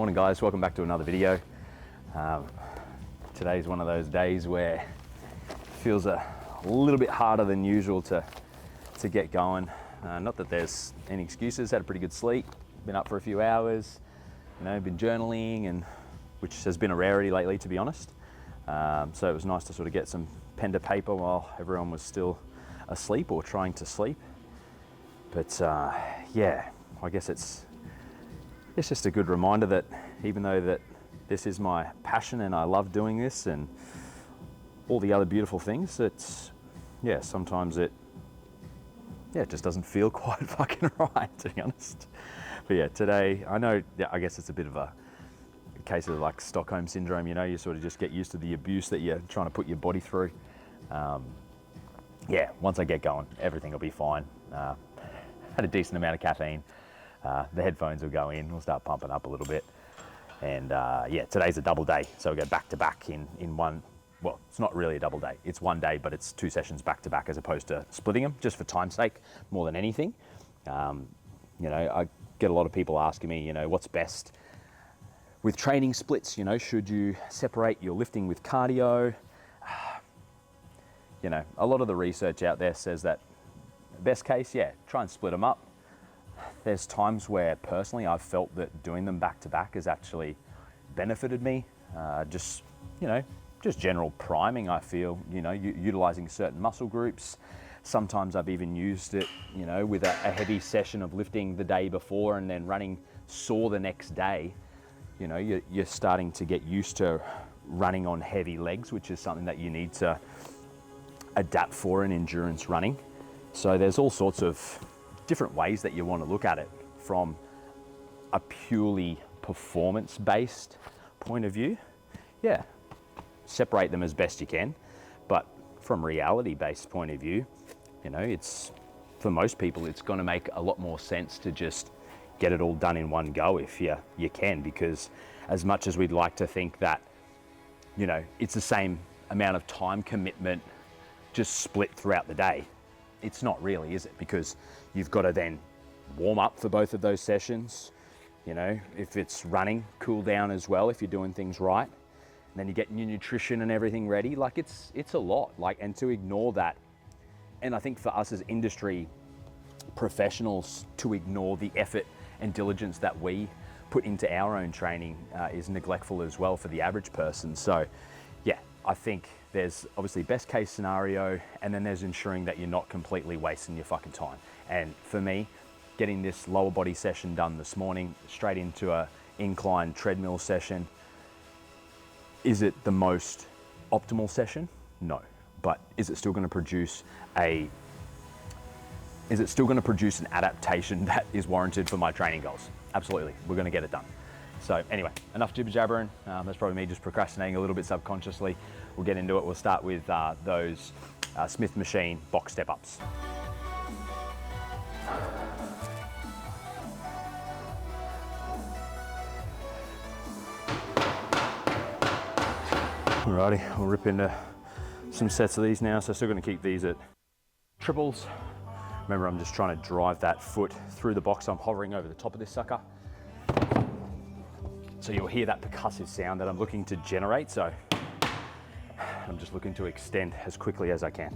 Morning guys, welcome back to another video. Today's one of those days where it feels a little bit harder than usual to get going. Not that there's any excuses, had a pretty good sleep, been up for a few hours, been journaling, and which has been a rarity lately, to be honest. So it was nice to sort of get some pen to paper while everyone was still asleep or trying to sleep. But yeah, I guess it's just a good reminder that even though that this is my passion and I love doing this and all the other beautiful things, sometimes it just doesn't feel quite fucking right, to be honest. But yeah, today, I guess it's a bit of a case of like Stockholm syndrome, you sort of just get used to the abuse that you're trying to put your body through. Yeah, once I get going, everything will be fine. Had a decent amount of caffeine. The headphones will go in, we'll start pumping up a little bit. And yeah, today's a double day. So we go back to back in one, well, it's not really a double day. It's one day, but it's 2 sessions back to back as opposed to splitting them, just for time's sake, more than anything. I get a lot of people asking me, what's best with training splits? Should you separate your lifting with cardio? A lot of the research out there says that best case, yeah, try and split them up. There's times where personally I've felt that doing them back to back has actually benefited me. Just general priming, I feel, utilizing certain muscle groups. Sometimes I've even used it, with a heavy session of lifting the day before and then running sore the next day. You're starting to get used to running on heavy legs, which is something that you need to adapt for in endurance running. So there's all sorts of different ways that you want to look at it from a purely performance-based point of view. Yeah, separate them as best you can, but from reality-based point of view, it's, for most people, it's going to make a lot more sense to just get it all done in one go if you can, because as much as we'd like to think that, it's the same amount of time commitment just split throughout the day, it's not really, is it? Because you've got to then warm up for both of those sessions. If it's running, cool down as well if you're doing things right. And then you're getting your nutrition and everything ready. Like it's a lot. And to ignore that, and I think for us as industry professionals to ignore the effort and diligence that we put into our own training is neglectful as well for the average person. So yeah, I think there's obviously best case scenario, and then there's ensuring that you're not completely wasting your fucking time. And for me, getting this lower body session done this morning, straight into a incline treadmill session, is it the most optimal session? No. But is it still going to produce an adaptation that is warranted for my training goals? Absolutely, we're going to get it done. So anyway, enough jibber jabbering. That's probably me just procrastinating a little bit subconsciously. We'll get into it. We'll start with those Smith machine box step ups. Alrighty, we'll rip into some sets of these now. So still going to keep these at triples. Remember, I'm just trying to drive that foot through the box. I'm hovering over the top of this sucker. So you'll hear that percussive sound that I'm looking to generate. So I'm just looking to extend as quickly as I can.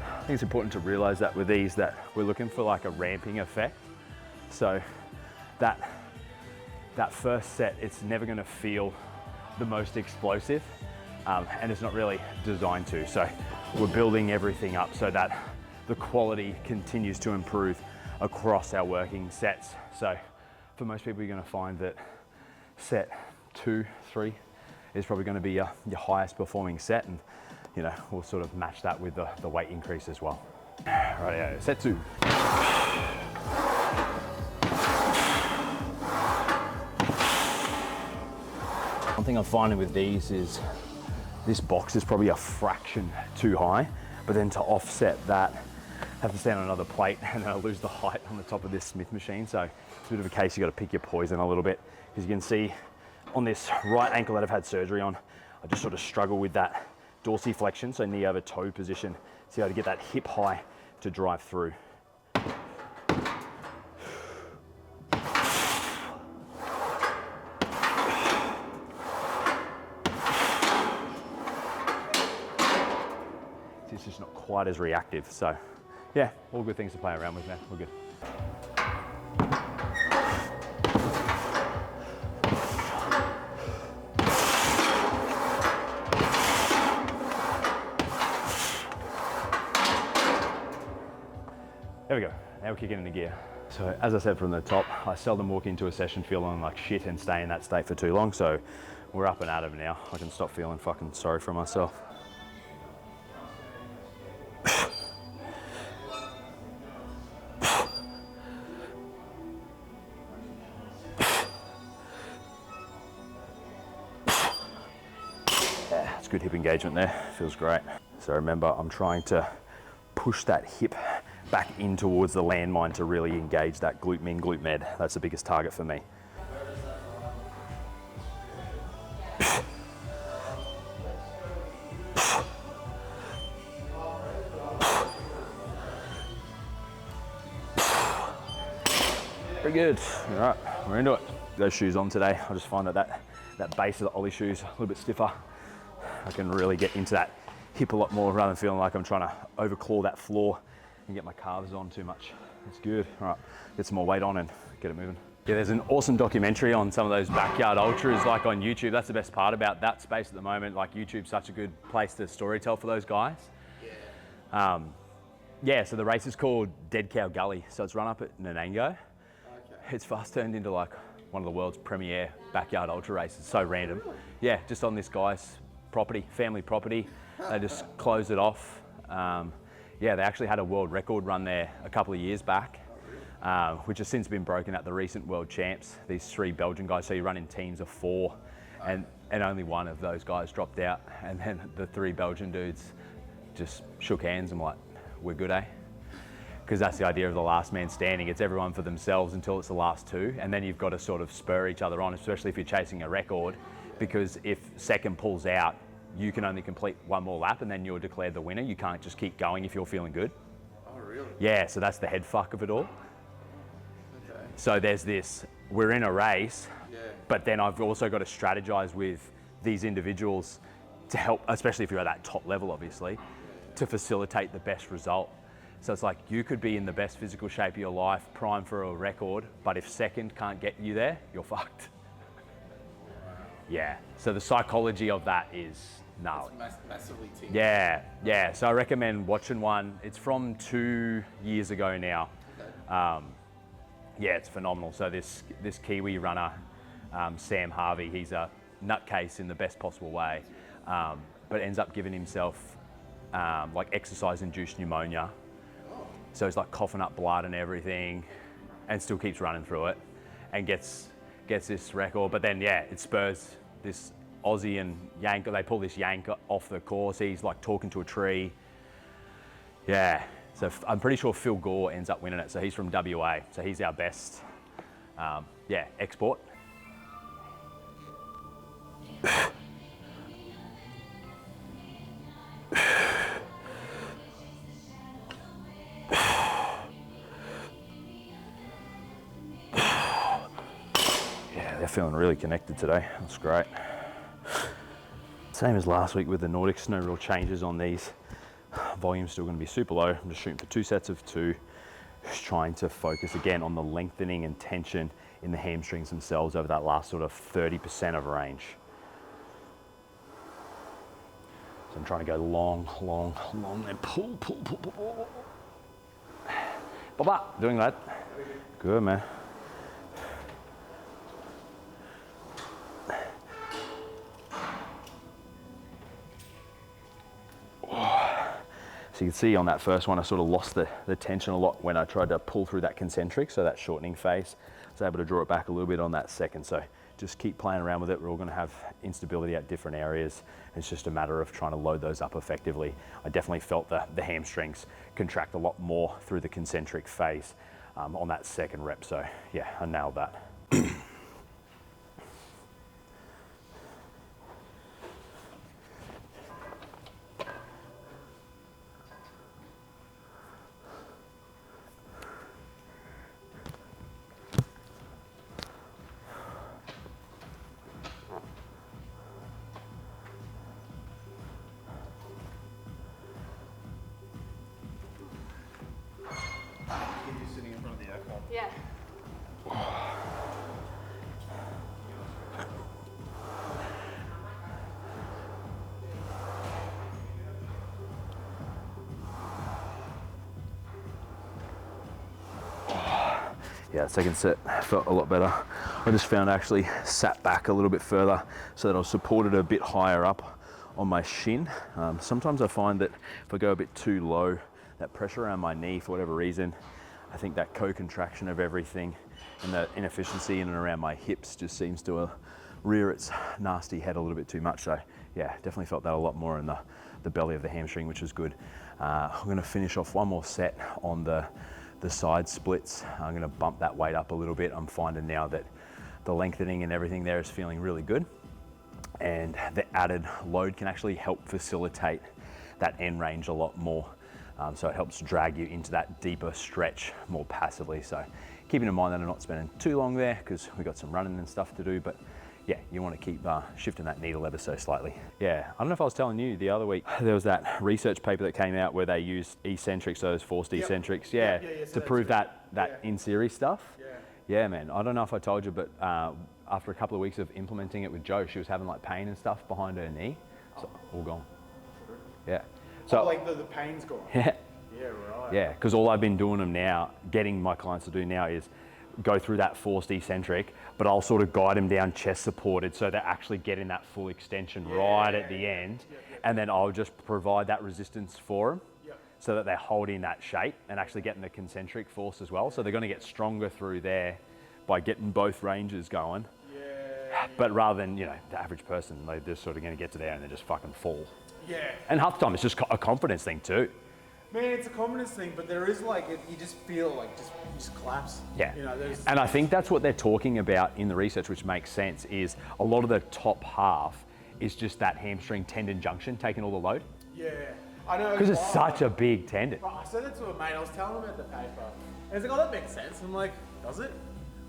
I think it's important to realize that with these, that we're looking for like a ramping effect. So that first set, it's never going to feel the most explosive, and it's not really designed to. So we're building everything up so that the quality continues to improve across our working sets. So for most people, you're going to find that set 2, 3 is probably going to be your highest performing set, and we'll sort of match that with the weight increase as well. Rightio, set 2. One thing I'm finding with these is this box is probably a fraction too high, but then to offset that have to stand on another plate and then I lose the height on the top of this Smith machine. So it's a bit of a case you got to pick your poison a little bit, because you can see on this right ankle that I've had surgery on, I just sort of struggle with that dorsiflexion, so knee over toe position, so you got to get that hip high to drive through. It's just not quite as reactive. So yeah, all good things to play around with, man. We're good. There we go, now we're kicking into gear. So as I said from the top, I seldom walk into a session feeling like shit and stay in that state for too long, so we're up and at 'em now. I can stop feeling fucking sorry for myself. Yeah, it's good hip engagement there, feels great. So remember, I'm trying to push that hip back in towards the landmine to really engage that glute min, glute med. That's the biggest target for me. Very good. All right, we're into it. Those shoes on today, I just find that base of the ollie shoes a little bit stiffer. I can really get into that hip a lot more rather than feeling like I'm trying to overclaw that floor and get my calves on too much. It's good. All right, get some more weight on and get it moving. Yeah, there's an awesome documentary on some of those backyard ultras like on YouTube. That's the best part about that space at the moment. Like YouTube's such a good place to storytell for those guys. Yeah. Yeah, so the race is called Dead Cow Gully. So it's run up at Nanango. Okay. It's fast turned into like one of the world's premier backyard ultra races. So random. Really? Yeah, just on this guy's property, family property. They just closed it off. Yeah, they actually had a world record run there a couple of years back, which has since been broken at the recent world champs. These 3 Belgian guys, so you run in teams of 4, and only one of those guys dropped out. And then the 3 Belgian dudes just shook hands and like, we're good, eh? Because that's the idea of the last man standing. It's everyone for themselves until it's the last 2, and then you've got to sort of spur each other on, especially if you're chasing a record, because if second pulls out, you can only complete 1 more lap and then you're declared the winner. You can't just keep going if you're feeling good. Oh, really? Yeah, so that's the head fuck of it all. Okay. So there's this, we're in a race, yeah, but then I've also got to strategize with these individuals to help, especially if you're at that top level, obviously, to facilitate the best result. So it's like you could be in the best physical shape of your life, prime for a record, but if second can't get you there, you're fucked. Yeah, so the psychology of that is gnarly. It's massively team. Yeah. So I recommend watching one. It's from 2 years ago now. Okay. Yeah, it's phenomenal. So this Kiwi runner, Sam Harvey, he's a nutcase in the best possible way, but ends up giving himself like exercise-induced pneumonia. Oh. So he's like coughing up blood and everything, and still keeps running through it, and gets this record. But then yeah, it spurs this Aussie and Yank. They pull this Yank off the course. He's like talking to a tree. Yeah, so I'm pretty sure Phil Gore ends up winning it. So he's from WA. So he's our best, yeah, export. They're feeling really connected today. That's great. Same as last week with the Nordics, no real changes on these. Volume's still going to be super low. I'm just shooting for 2 sets of 2. Just trying to focus again on the lengthening and tension in the hamstrings themselves over that last sort of 30% of range. So I'm trying to go long, and pull. Baba, doing that. Good, man. So you can see on that first one, I sort of lost the tension a lot when I tried to pull through that concentric, so that shortening phase. I was able to draw it back a little bit on that second. So just keep playing around with it. We're all going to have instability at different areas. It's just a matter of trying to load those up effectively. I definitely felt the hamstrings contract a lot more through the concentric phase on that second rep. So yeah, I nailed that. Yeah. Yeah, second set felt a lot better. I just found I actually sat back a little bit further so that I was supported a bit higher up on my shin. Sometimes I find that if I go a bit too low, that pressure around my knee, for whatever reason, I think that co-contraction of everything and the inefficiency in and around my hips just seems to rear its nasty head a little bit too much. So yeah, definitely felt that a lot more in the belly of the hamstring, which was good. I'm gonna finish off one more set on the side splits. I'm gonna bump that weight up a little bit. I'm finding now that the lengthening and everything there is feeling really good. And the added load can actually help facilitate that end range a lot more. So it helps drag you into that deeper stretch more passively. So keeping in mind that I'm not spending too long there because we've got some running and stuff to do, but yeah, you want to keep shifting that needle ever so slightly. Yeah, I don't know if I was telling you the other week, there was that research paper that came out where they used eccentrics, those forced eccentrics, to prove that in-series stuff. Yeah, man, I don't know if I told you, but after a couple of weeks of implementing it with Jo, she was having like pain and stuff behind her knee, so all gone. Yeah. So like the pain's gone. Yeah. Yeah, right. Yeah, because all I've been doing them now, getting my clients to do now is go through that forced eccentric, but I'll sort of guide them down chest supported so they're actually getting that full extension at the end. And then I'll just provide that resistance for them so that they're holding that shape and actually getting the concentric force as well. So they're going to get stronger through there by getting both ranges going. But rather than, you know, the average person, they're just sort of going to get to there and they just fucking fall. Yeah. And half the time it's just a confidence thing too. Man, it's a confidence thing, but there is like, you just feel like you just collapse. Yeah. You know, and I think that's what they're talking about in the research, which makes sense, is a lot of the top half is just that hamstring tendon junction taking all the load. Yeah, I know. Because it's such a big tendon. I said that to a mate, I was telling him about the paper. And he's like, oh, that makes sense. I'm like, does it?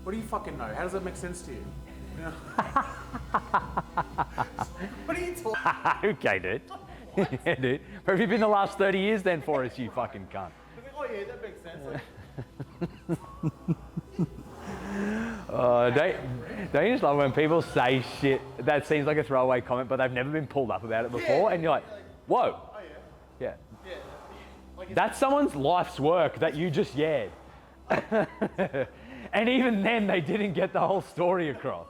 What do you fucking know? How does that make sense to you? You know? What are you talking? Okay, dude. Yeah, dude. Where have you been the last 30 years then for us, you fucking cunt? He's like, oh yeah, that makes sense. Like, Don't you just love when people say shit that seems like a throwaway comment, but they've never been pulled up about it before, and you're like, whoa. oh Yeah. yeah. Like That's someone's life's work that you just yared. And even then, they didn't get the whole story across.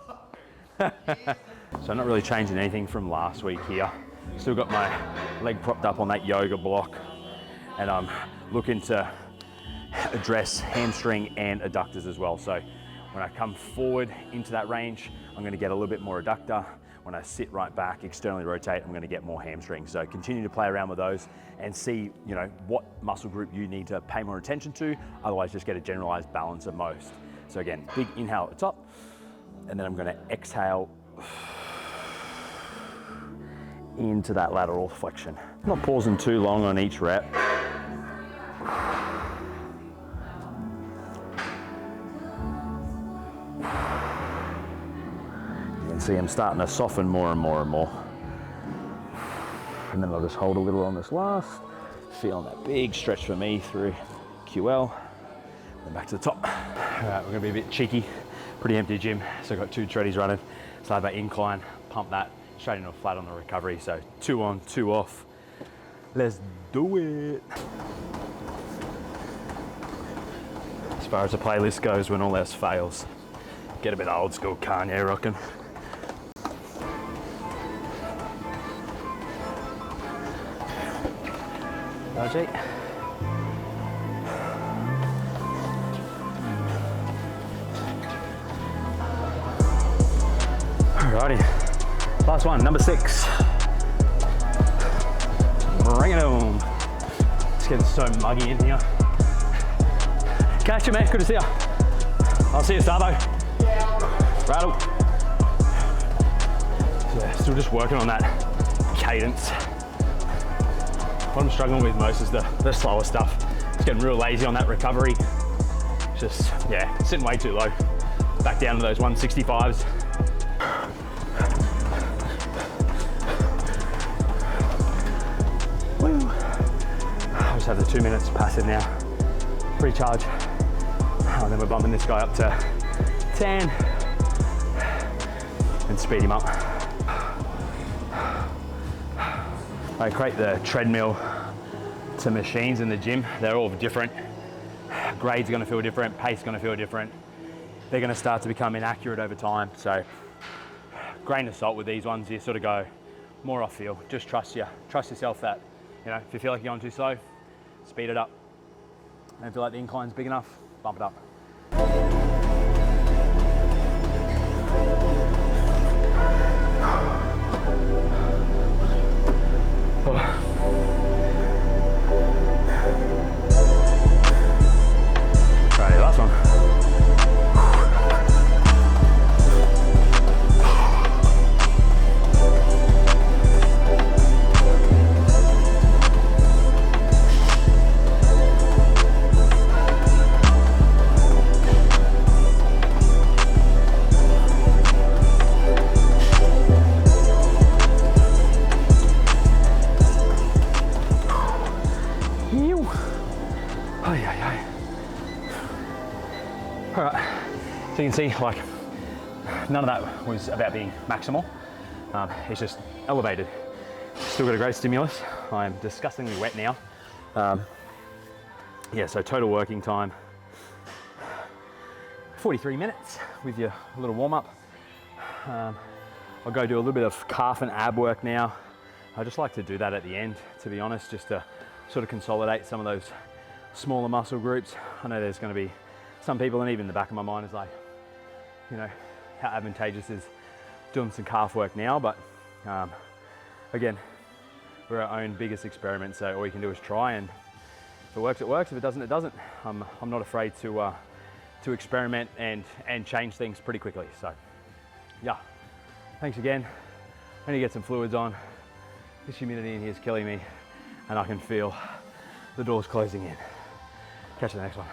So I'm not really changing anything from last week here. Still got my leg propped up on that yoga block, and I'm looking to address hamstring and adductors as well. So when I come forward into that range, I'm going to get a little bit more adductor. When I sit right back, externally rotate, I'm going to get more hamstring. So continue to play around with those and see, you know, what muscle group you need to pay more attention to. Otherwise, just get a generalized balance of most. So again, big inhale at the top, and then I'm going to exhale into that lateral flexion. Not pausing too long on each rep. You can see I'm starting to soften more and more and more. And then I'll just hold a little on this last, feeling that big stretch for me through QL. Then back to the top. All right, we're gonna be a bit cheeky. Pretty empty gym, so I've got 2 treadies running. Start by incline, pump that straight into a flat on the recovery. So 2 on, 2 off. Let's do it. As far as the playlist goes, when all else fails, get a bit old school Kanye rocking. RG. Alrighty, last one, number 6. Bring it home. It's getting so muggy in here. Catch you, man. Good to see you. I'll see you, Starbo. Yeah. Rattle. So, yeah, still just working on that cadence. What I'm struggling with most is the slower stuff. It's getting real lazy on that recovery. Just, yeah, sitting way too low. Back down to those 165s. Woo. I just have the 2 minutes passive now. Recharge. And then we're bumping this guy up to 10 and speed him up. I equate the treadmill to machines in the gym. They're all different. Grade's gonna feel different, pace gonna feel different. They're gonna start to become inaccurate over time. So grain of salt with these ones, you sort of go more off feel. Just trust yourself that, you know, if you feel like you're going too slow, speed it up. Don't feel like the incline's big enough, bump it up. Alrighty, last one. All right, so you can see, like, none of that was about being maximal. It's just elevated. Still got a great stimulus. I'm disgustingly wet now. Yeah, so total working time, 43 minutes with your little warm up. I'll go do a little bit of calf and ab work now. I just like to do that at the end, to be honest, just to sort of consolidate some of those smaller muscle groups. I know there's going to be some people, and even in the back of my mind is like, you know, how advantageous is doing some calf work now, but again, we're our own biggest experiment, so all you can do is try, and if it works, it works. If it doesn't, it doesn't. I'm not afraid to experiment and change things pretty quickly. So yeah, thanks again. I need to get some fluids on. This humidity in here is killing me, and I can feel the doors closing in. Catch you the next one.